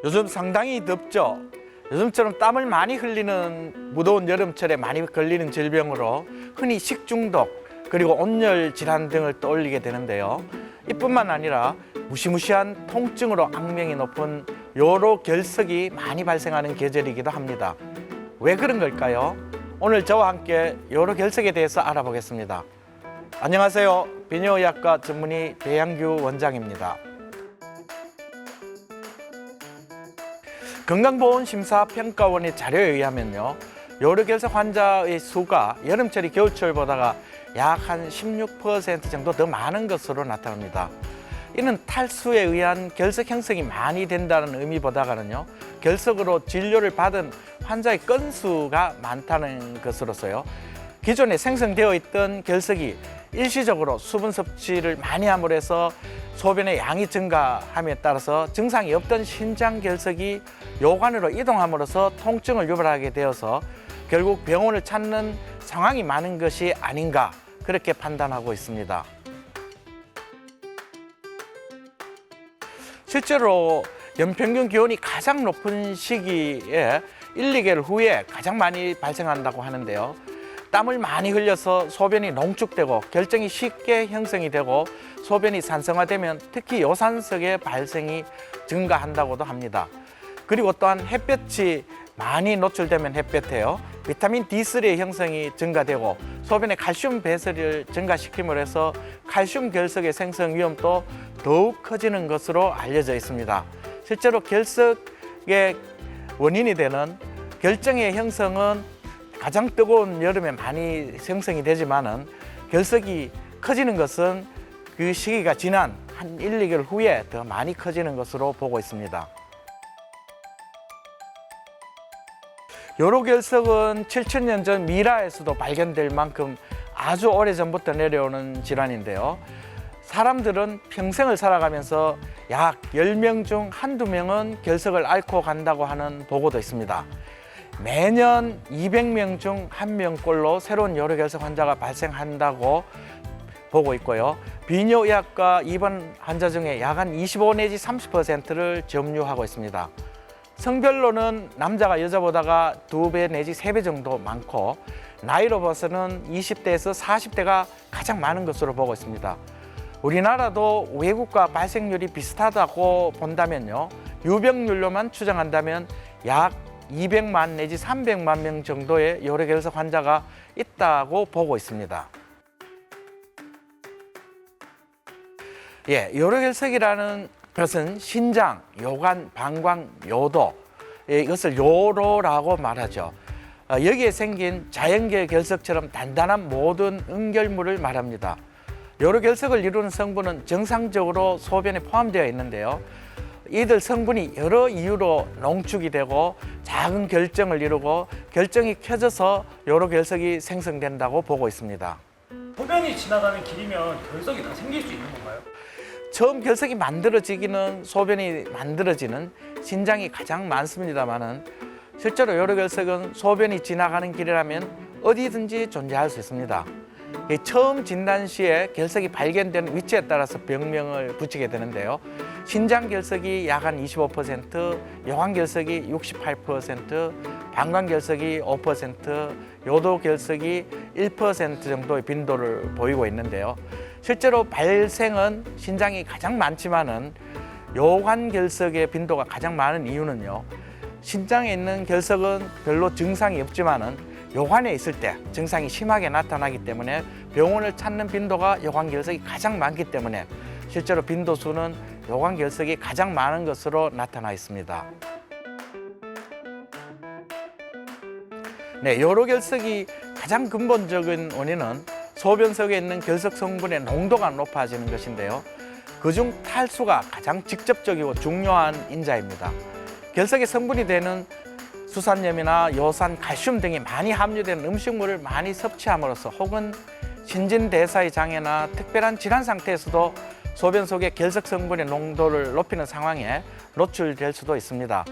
요즘 상당히 덥죠. 요즘처럼 땀을 많이 흘리는 무더운 여름철에 많이 걸리는 질병으로 흔히 식중독 그리고 온열 질환 등을 떠올리게 되는데요. 이뿐만 아니라 무시무시한 통증으로 악명이 높은 요로 결석이 많이 발생하는 계절이기도 합니다. 왜 그런 걸까요? 오늘 저와 함께 요로 결석에 대해서 알아보겠습니다. 안녕하세요. 비뇨의학과 전문의 배양규 원장입니다. 건강보험심사평가원의 자료에 의하면요, 요로결석 환자의 수가 여름철이 겨울철보다가 약 한 16% 정도 더 많은 것으로 나타납니다. 이는 탈수에 의한 결석 형성이 많이 된다는 의미보다는요, 결석으로 진료를 받은 환자의 건수가 많다는 것으로서요, 기존에 생성되어 있던 결석이 일시적으로 수분 섭취를 많이 함으로 해서 소변의 양이 증가함에 따라서 증상이 없던 신장 결석이 요관으로 이동함으로써 통증을 유발하게 되어서 결국 병원을 찾는 상황이 많은 것이 아닌가, 그렇게 판단하고 있습니다. 실제로 연평균 기온이 가장 높은 시기에 1, 2개월 후에 가장 많이 발생한다고 하는데요. 땀을 많이 흘려서 소변이 농축되고 결정이 쉽게 형성이 되고 소변이 산성화되면 특히 요산석의 발생이 증가한다고도 합니다. 그리고 또한 햇볕이 많이 노출되면 햇볕에요, 비타민 D3의 형성이 증가되고 소변의 칼슘 배설을 증가시킴으로 해서 칼슘 결석의 생성 위험도 더욱 커지는 것으로 알려져 있습니다. 실제로 결석의 원인이 되는 결정의 형성은 가장 뜨거운 여름에 많이 생성이 되지만은 결석이 커지는 것은 그 시기가 지난 한 1, 2개월 후에 더 많이 커지는 것으로 보고 있습니다. 요로결석은 7,000년 전 미라에서도 발견될 만큼 아주 오래전부터 내려오는 질환인데요. 사람들은 평생을 살아가면서 약 10명 중 한두 명은 결석을 앓고 간다고 하는 보고도 있습니다. 매년 200명 중 1명꼴로 새로운 요로결석 환자가 발생한다고 보고 있고요. 비뇨의학과 입원 환자 중에 약 한 25 내지 30%를 점유하고 있습니다. 성별로는 남자가 여자보다가 2배 내지 3배 정도 많고, 나이로 봐서는 20대에서 40대가 가장 많은 것으로 보고 있습니다. 우리나라도 외국과 발생률이 비슷하다고 본다면요, 유병률로만 추정한다면 약 200만 내지 300만 명 정도의 요로결석 환자가 있다고 보고 있습니다. 요로결석이라는 그것은 신장, 요관, 방광, 요도, 이것을 요로라고 말하죠. 여기에 생긴 자연계 결석처럼 단단한 모든 응결물을 말합니다. 요로결석을 이루는 성분은 정상적으로 소변에 포함되어 있는데요. 이들 성분이 여러 이유로 농축이 되고 작은 결정을 이루고 결정이 켜져서 요로결석이 생성된다고 보고 있습니다. 소변이 지나가는 길이면 결석이 다 생길 수 있는 건가요? 처음 결석이 만들어지기는 소변이 만들어지는 신장이 가장 많습니다만은 실제로 요로결석은 소변이 지나가는 길이라면 어디든지 존재할 수 있습니다. 처음 진단 시에 결석이 발견되는 위치에 따라서 병명을 붙이게 되는데요. 신장 결석이 약 한 25%, 요관 결석이 68%, 방광 결석이 5%, 요도 결석이 1% 정도의 빈도를 보이고 있는데요. 실제로 발생은 신장이 가장 많지만은 요관 결석의 빈도가 가장 많은 이유는요, 신장에 있는 결석은 별로 증상이 없지만은 요관에 있을 때 증상이 심하게 나타나기 때문에 병원을 찾는 빈도가 요관 결석이 가장 많기 때문에 실제로 빈도 수는 요관 결석이 가장 많은 것으로 나타나 있습니다. 요로 결석이 가장 근본적인 원인은 소변 속에 있는 결석 성분의 농도가 높아지는 것인데요. 그중 탈수가 가장 직접적이고 중요한 인자입니다. 결석의 성분이 되는 수산염이나 요산, 칼슘 등이 많이 함유되는 음식물을 많이 섭취함으로써 혹은 신진대사의 장애나 특별한 질환 상태에서도 소변 속의 결석 성분의 농도를 높이는 상황에 노출될 수도 있습니다.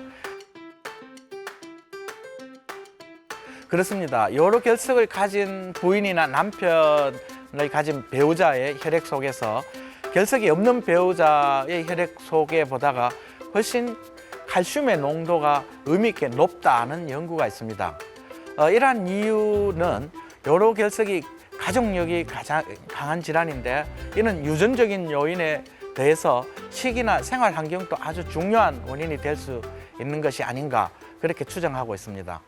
그렇습니다. 요로 결석을 가진 부인이나 남편을 가진 배우자의 혈액 속에서 결석이 없는 배우자의 혈액 속에 보다가 훨씬 칼슘의 농도가 의미 있게 높다는 연구가 있습니다. 이러한 이유는 요로결석이 가족력이 가장 강한 질환인데 이는 유전적인 요인에 대해서 식이나 생활 환경도 아주 중요한 원인이 될 수 있는 것이 아닌가 그렇게 추정하고 있습니다.